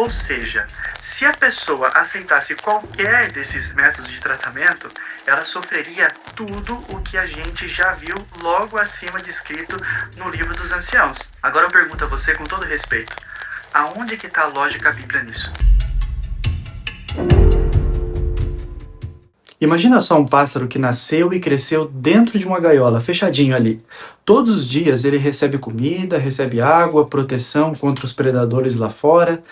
Ou seja, se a pessoa aceitasse qualquer desses métodos de tratamento, ela sofreria tudo o que a gente já viu logo acima descrito no livro dos anciãos. Agora eu pergunto a você com todo respeito, aonde que está a lógica bíblica nisso? Imagina só um pássaro que nasceu e cresceu dentro de uma gaiola, fechadinho ali. Todos os dias ele recebe comida, recebe água, proteção contra os predadores lá fora.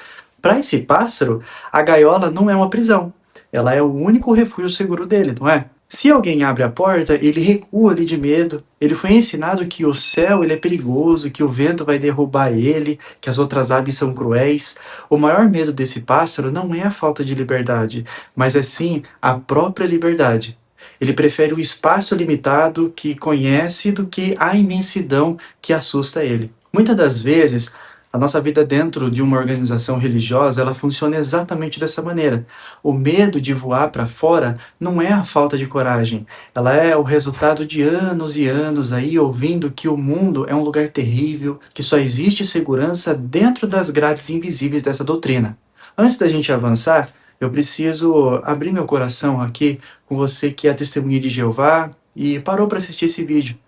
Para esse pássaro, a gaiola não é uma prisão. Ela é o único refúgio seguro dele, não é? Se alguém abre a porta, ele recua ali de medo. Ele foi ensinado que o céu ele é perigoso, que o vento vai derrubar ele, que as outras aves são cruéis. O maior medo desse pássaro não é a falta de liberdade, mas é sim a própria liberdade. Ele prefere o espaço limitado que conhece do que a imensidão que assusta ele. Muitas das vezes, a nossa vida dentro de uma organização religiosa, ela funciona exatamente dessa maneira. O medo de voar para fora não é a falta de coragem. Ela é o resultado de anos e anos aí ouvindo que o mundo é um lugar terrível, que só existe segurança dentro das grades invisíveis dessa doutrina. Antes da gente avançar, eu preciso abrir meu coração aqui com você que é testemunha de Jeová e parou para assistir esse vídeo.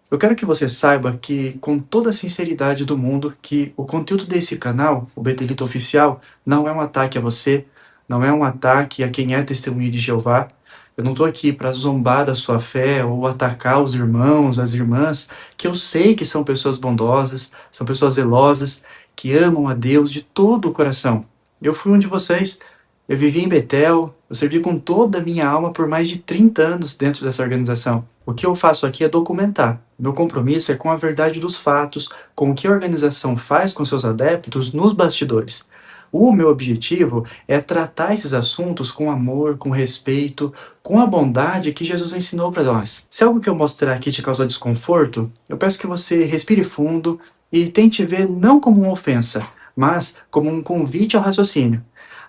Eu quero que você saiba que, com toda a sinceridade do mundo, que o conteúdo desse canal, o Betelito Oficial, não é um ataque a você, não é um ataque a quem é testemunha de Jeová. Eu não estou aqui para zombar da sua fé ou atacar os irmãos, as irmãs, que eu sei que são pessoas bondosas, são pessoas zelosas, que amam a Deus de todo o coração. Eu fui um de vocês. Eu vivi em Betel, eu servi com toda a minha alma por mais de 30 anos dentro dessa organização. O que eu faço aqui é documentar. Meu compromisso é com a verdade dos fatos, com o que a organização faz com seus adeptos nos bastidores. O meu objetivo é tratar esses assuntos com amor, com respeito, com a bondade que Jesus ensinou para nós. Se algo que eu mostrar aqui te causar desconforto, eu peço que você respire fundo e tente ver não como uma ofensa, mas como um convite ao raciocínio.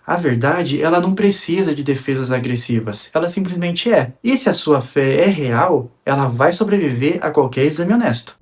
A verdade, ela não precisa de defesas agressivas, ela simplesmente é. E se a sua fé é real, ela vai sobreviver a qualquer exame honesto.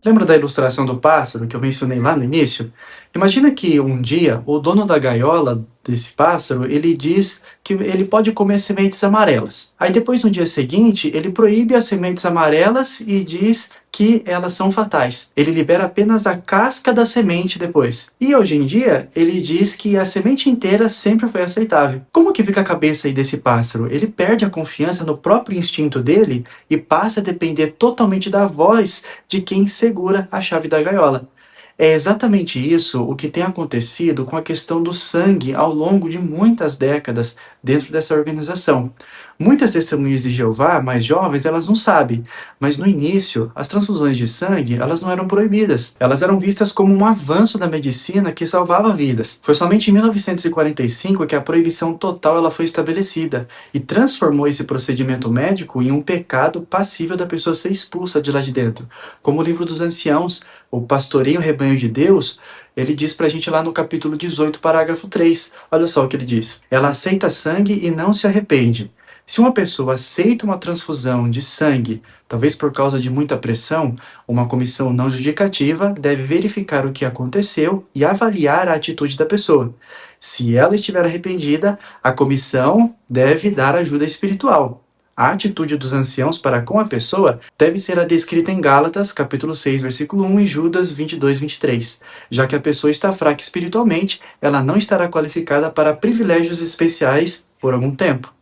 Lembra da ilustração do pássaro que eu mencionei lá no início? Imagina que um dia o dono da gaiola desse pássaro, ele diz que ele pode comer sementes amarelas. Aí depois no dia seguinte, ele proíbe as sementes amarelas e diz que elas são fatais. Ele libera apenas a casca da semente depois. E hoje em dia, ele diz que a semente inteira sempre foi aceitável. Como que fica a cabeça aí desse pássaro? Ele perde a confiança no próprio instinto dele e passa a depender totalmente da voz de quem segura a chave da gaiola. É exatamente isso o que tem acontecido com a questão do sangue ao longo de muitas décadas dentro dessa organização. Muitas testemunhas de Jeová, mais jovens, elas não sabem, mas no início, as transfusões de sangue, elas não eram proibidas. Elas eram vistas como um avanço da medicina que salvava vidas. Foi somente em 1945 que a proibição total ela foi estabelecida e transformou esse procedimento médico em um pecado passível da pessoa ser expulsa de lá de dentro. Como o livro dos anciãos, o Pastoreio Rebanho de Deus, ele diz pra gente lá no capítulo 18, parágrafo 3. Olha só o que ele diz. Ela aceita sangue e não se arrepende. Se uma pessoa aceita uma transfusão de sangue, talvez por causa de muita pressão, uma comissão não judicativa deve verificar o que aconteceu e avaliar a atitude da pessoa. Se ela estiver arrependida, a comissão deve dar ajuda espiritual. A atitude dos anciãos para com a pessoa deve ser a descrita em Gálatas, capítulo 6, versículo 1 e Judas 22, 23. Já que a pessoa está fraca espiritualmente, ela não estará qualificada para privilégios especiais por algum tempo.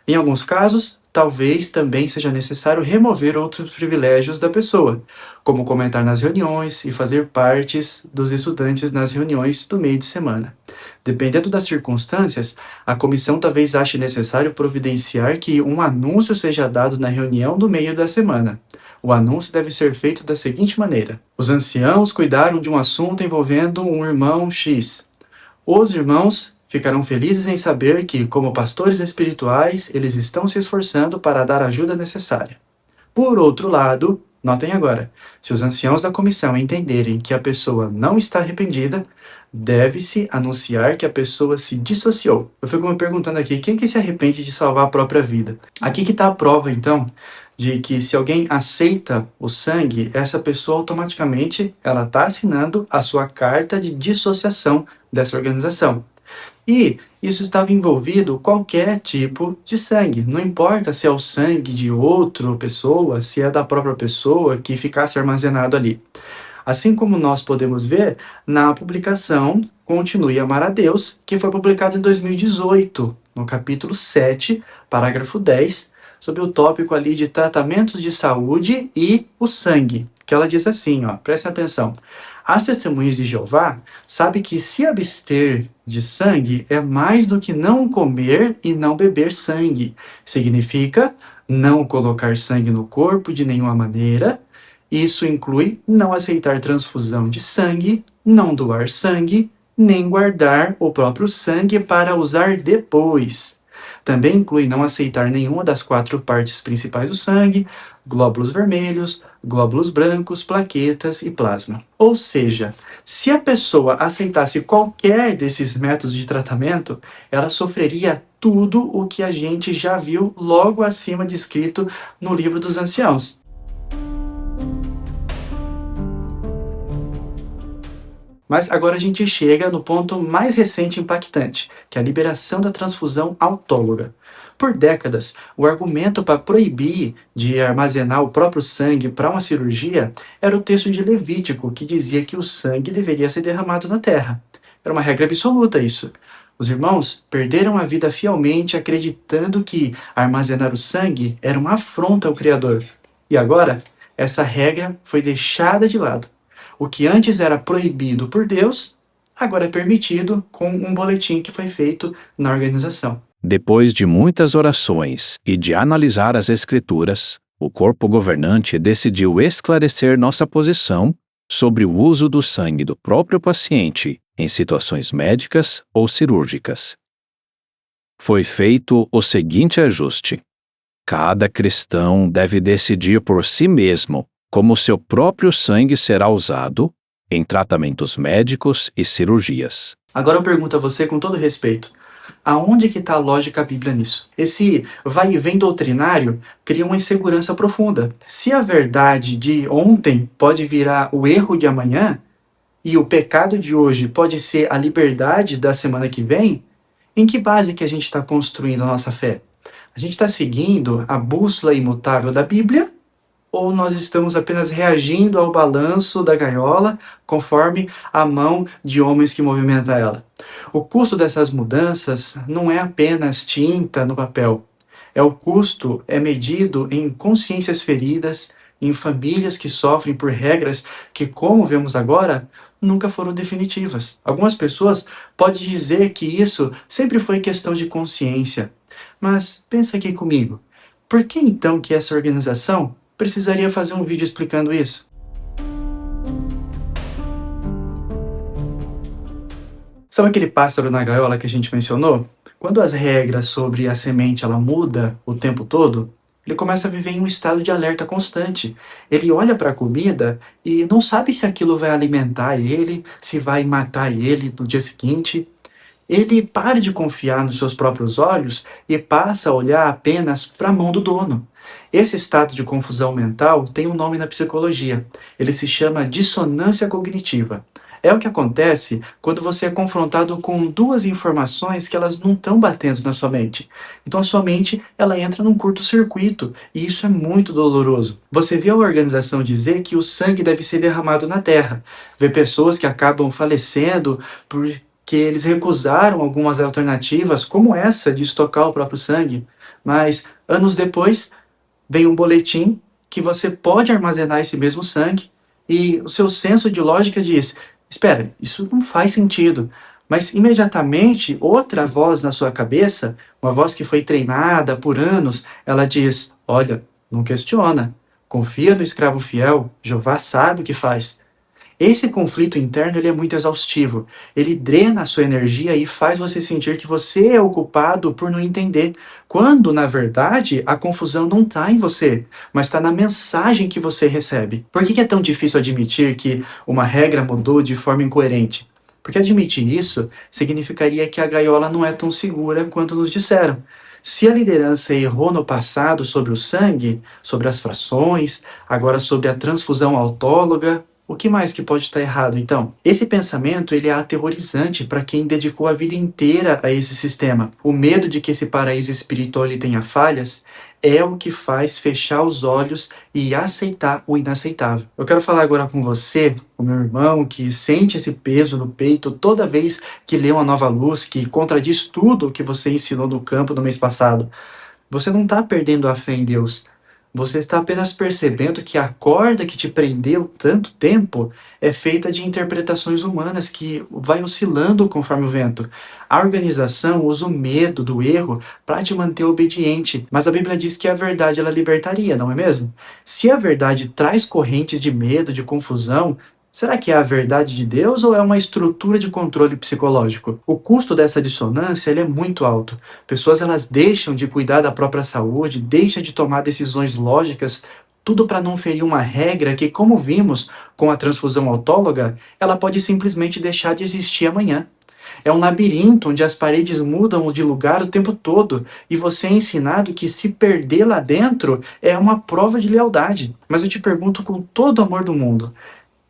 Em alguns casos, talvez também seja necessário remover outros privilégios da pessoa, como comentar nas reuniões e fazer partes dos estudantes nas reuniões do meio de semana. Dependendo das circunstâncias, a comissão talvez ache necessário providenciar que um anúncio seja dado na reunião do meio da semana. O anúncio deve ser feito da seguinte maneira: os anciãos cuidaram de um assunto envolvendo um irmão X. Os irmãos ficarão felizes em saber que, como pastores espirituais, eles estão se esforçando para dar a ajuda necessária. Por outro lado, notem agora, se os anciãos da comissão entenderem que a pessoa não está arrependida, deve-se anunciar que a pessoa se dissociou. Eu fico me perguntando aqui, quem que se arrepende de salvar a própria vida? Aqui que está a prova, então, de que se alguém aceita o sangue, essa pessoa automaticamente ela está assinando a sua carta de dissociação dessa organização. E isso estava envolvido qualquer tipo de sangue. Não importa se é o sangue de outra pessoa, se é da própria pessoa que ficasse armazenado ali. Assim como nós podemos ver na publicação Continue a Amar a Deus, que foi publicada em 2018, no capítulo 7, parágrafo 10, sobre o tópico ali de tratamentos de saúde e o sangue, que ela diz assim, prestem atenção. As testemunhas de Jeová sabem que se abster de sangue é mais do que não comer e não beber sangue. Significa não colocar sangue no corpo de nenhuma maneira. Isso inclui não aceitar transfusão de sangue, não doar sangue, nem guardar o próprio sangue para usar depois. Também inclui não aceitar nenhuma das 4 partes principais do sangue, glóbulos vermelhos, glóbulos brancos, plaquetas e plasma. Ou seja, se a pessoa aceitasse qualquer desses métodos de tratamento, ela sofreria tudo o que a gente já viu logo acima descrito no livro dos anciãos. Mas agora a gente chega no ponto mais recente e impactante, que é a liberação da transfusão autóloga. Por décadas, o argumento para proibir de armazenar o próprio sangue para uma cirurgia era o texto de Levítico, que dizia que o sangue deveria ser derramado na terra. Era uma regra absoluta isso. Os irmãos perderam a vida fielmente acreditando que armazenar o sangue era uma afronta ao Criador. E agora, essa regra foi deixada de lado. O que antes era proibido por Deus, agora é permitido com um boletim que foi feito na organização. Depois de muitas orações e de analisar as Escrituras, o corpo governante decidiu esclarecer nossa posição sobre o uso do sangue do próprio paciente em situações médicas ou cirúrgicas. Foi feito o seguinte ajuste: cada cristão deve decidir por si mesmo como seu próprio sangue será usado em tratamentos médicos e cirurgias. Agora eu pergunto a você com todo respeito, aonde que está a lógica da Bíblia nisso? Esse vai e vem doutrinário cria uma insegurança profunda. Se a verdade de ontem pode virar o erro de amanhã, e o pecado de hoje pode ser a liberdade da semana que vem, em que base que a gente está construindo a nossa fé? A gente está seguindo a bússola imutável da Bíblia, ou nós estamos apenas reagindo ao balanço da gaiola conforme a mão de homens que movimenta ela? O custo dessas mudanças não é apenas tinta no papel. O custo é medido em consciências feridas, em famílias que sofrem por regras que, como vemos agora, nunca foram definitivas. Algumas pessoas podem dizer que isso sempre foi questão de consciência. Mas pensa aqui comigo. Por que então que essa organização precisaria fazer um vídeo explicando isso? Sabe aquele pássaro na gaiola que a gente mencionou? Quando as regras sobre a semente ela muda o tempo todo, ele começa a viver em um estado de alerta constante. Ele olha para a comida e não sabe se aquilo vai alimentar ele, se vai matar ele no dia seguinte. Ele para de confiar nos seus próprios olhos e passa a olhar apenas para a mão do dono. Esse estado de confusão mental tem um nome na psicologia. Ele se chama dissonância cognitiva. É o que acontece quando você é confrontado com 2 informações que elas não estão batendo na sua mente. Então a sua mente ela entra num curto-circuito e isso é muito doloroso. Você vê a organização dizer que o sangue deve ser derramado na terra. Vê pessoas que acabam falecendo porque eles recusaram algumas alternativas, como essa de estocar o próprio sangue. Mas anos depois vem um boletim que você pode armazenar esse mesmo sangue e o seu senso de lógica diz: espera, isso não faz sentido. Mas imediatamente outra voz na sua cabeça, uma voz que foi treinada por anos, ela diz: olha, não questiona, confia no escravo fiel, Jeová sabe o que faz. Esse conflito interno ele é muito exaustivo. Ele drena a sua energia e faz você sentir que você é o culpado por não entender. Quando, na verdade, a confusão não está em você, mas está na mensagem que você recebe. Por que é tão difícil admitir que uma regra mudou de forma incoerente? Porque admitir isso significaria que a gaiola não é tão segura quanto nos disseram. Se a liderança errou no passado sobre o sangue, sobre as frações, agora sobre a transfusão autóloga, o que mais que pode estar errado, então? Esse pensamento ele é aterrorizante para quem dedicou a vida inteira a esse sistema. O medo de que esse paraíso espiritual ele tenha falhas é o que faz fechar os olhos e aceitar o inaceitável. Eu quero falar agora com você, o meu irmão, que sente esse peso no peito toda vez que lê uma nova luz que contradiz tudo o que você ensinou no campo no mês passado. Você não está perdendo a fé em Deus. Você está apenas percebendo que a corda que te prendeu tanto tempo é feita de interpretações humanas que vai oscilando conforme o vento. A organização usa o medo do erro para te manter obediente, mas a Bíblia diz que a verdade ela libertaria, não é mesmo? Se a verdade traz correntes de medo, de confusão, será que é a verdade de Deus ou é uma estrutura de controle psicológico? O custo dessa dissonância ele é muito alto. Pessoas elas deixam de cuidar da própria saúde, deixam de tomar decisões lógicas, tudo para não ferir uma regra que, como vimos com a transfusão autóloga, ela pode simplesmente deixar de existir amanhã. É um labirinto onde as paredes mudam de lugar o tempo todo e você é ensinado que se perder lá dentro é uma prova de lealdade. Mas eu te pergunto com todo o amor do mundo,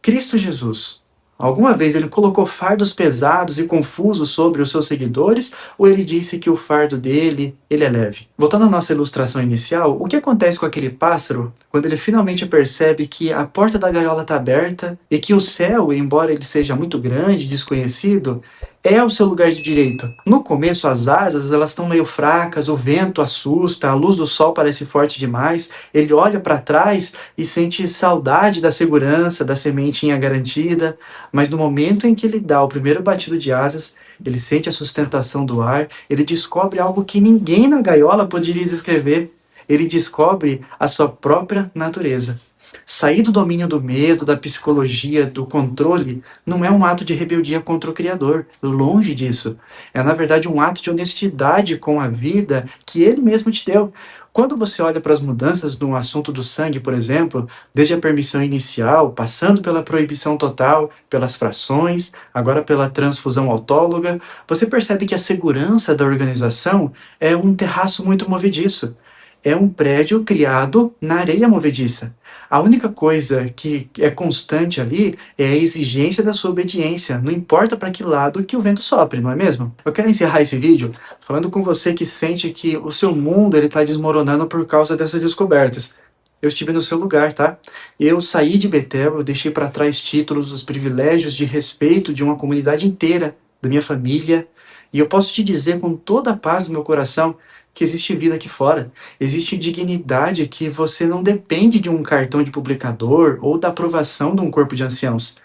Cristo Jesus, alguma vez ele colocou fardos pesados e confusos sobre os seus seguidores ou ele disse que o fardo dele, ele é leve? Voltando à nossa ilustração inicial, o que acontece com aquele pássaro quando ele finalmente percebe que a porta da gaiola está aberta e que o céu, embora ele seja muito grande, desconhecido, é o seu lugar de direito? No começo, as asas elas estão meio fracas, o vento assusta, a luz do sol parece forte demais. Ele olha para trás e sente saudade da segurança, da sementinha garantida. Mas no momento em que ele dá o primeiro batido de asas, ele sente a sustentação do ar, ele descobre algo que ninguém na gaiola poderia descrever. Ele descobre a sua própria natureza. Sair do domínio do medo, da psicologia, do controle, não é um ato de rebeldia contra o Criador. Longe disso. É, na verdade, um ato de honestidade com a vida que Ele mesmo te deu. Quando você olha para as mudanças no assunto do sangue, por exemplo, desde a permissão inicial, passando pela proibição total, pelas frações, agora pela transfusão autóloga, você percebe que a segurança da organização é um terraço muito movediço. É um prédio criado na areia movediça. A única coisa que é constante ali é a exigência da sua obediência, não importa para que lado que o vento sopre, não é mesmo? Eu quero encerrar esse vídeo falando com você que sente que o seu mundo está desmoronando por causa dessas descobertas. Eu estive no seu lugar, tá? Eu saí de Betel, eu deixei para trás títulos, os privilégios de respeito de uma comunidade inteira, da minha família, e eu posso te dizer com toda a paz do meu coração que existe vida aqui fora, existe dignidade que você não depende de um cartão de publicador ou da aprovação de um corpo de anciãos.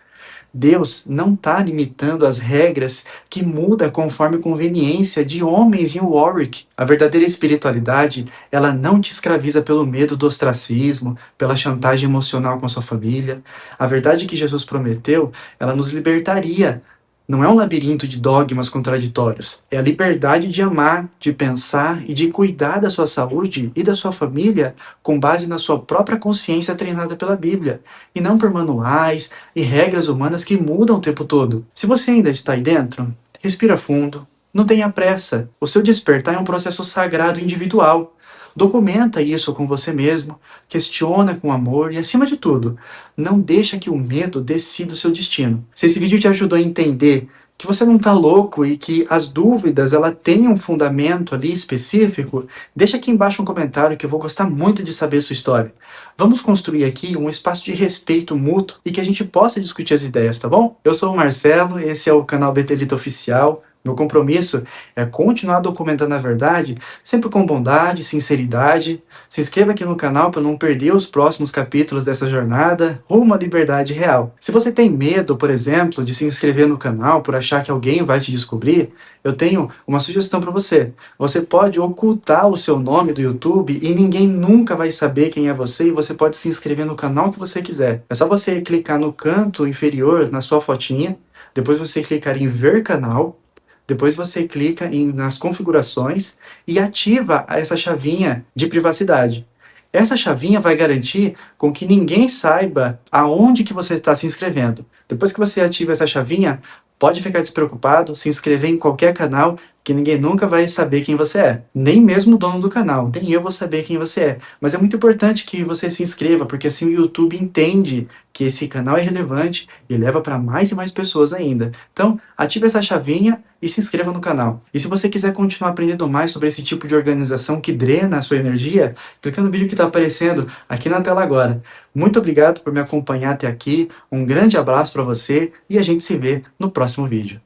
Deus não está limitando as regras que muda conforme conveniência de homens em Warwick. A verdadeira espiritualidade, ela não te escraviza pelo medo do ostracismo, pela chantagem emocional com a sua família. A verdade que Jesus prometeu, ela nos libertaria. Não é um labirinto de dogmas contraditórios. É a liberdade de amar, de pensar e de cuidar da sua saúde e da sua família com base na sua própria consciência treinada pela Bíblia, e não por manuais e regras humanas que mudam o tempo todo. Se você ainda está aí dentro, respira fundo, não tenha pressa. O seu despertar é um processo sagrado individual. Documenta isso com você mesmo, questiona com amor e, acima de tudo, não deixa que o medo decida o seu destino. Se esse vídeo te ajudou a entender que você não está louco e que as dúvidas ela têm um fundamento ali específico, deixa aqui embaixo um comentário que eu vou gostar muito de saber a sua história. Vamos construir aqui um espaço de respeito mútuo e que a gente possa discutir as ideias, tá bom? Eu sou o Marcelo, esse é o canal Betelita Oficial. Meu compromisso é continuar documentando a verdade, sempre com bondade, sinceridade. Se inscreva aqui no canal para não perder os próximos capítulos dessa jornada rumo à liberdade real. Se você tem medo, por exemplo, de se inscrever no canal por achar que alguém vai te descobrir, eu tenho uma sugestão para você. Você pode ocultar o seu nome do YouTube e ninguém nunca vai saber quem é você, e você pode se inscrever no canal que você quiser. É só você clicar no canto inferior na sua fotinha, depois você clicar em ver canal. Depois você clica nas configurações e ativa essa chavinha de privacidade. Essa chavinha vai garantir com que ninguém saiba aonde que você está se inscrevendo. Depois que você ativa essa chavinha, pode ficar despreocupado, se inscrever em qualquer canal, que ninguém nunca vai saber quem você é. Nem mesmo o dono do canal, nem eu vou saber quem você é. Mas é muito importante que você se inscreva, porque assim o YouTube entende que esse canal é relevante e leva para mais e mais pessoas ainda. Então, ative essa chavinha e se inscreva no canal. E se você quiser continuar aprendendo mais sobre esse tipo de organização que drena a sua energia, clica no vídeo que está aparecendo aqui na tela agora. Muito obrigado por me acompanhar até aqui, um grande abraço para você e a gente se vê no próximo vídeo.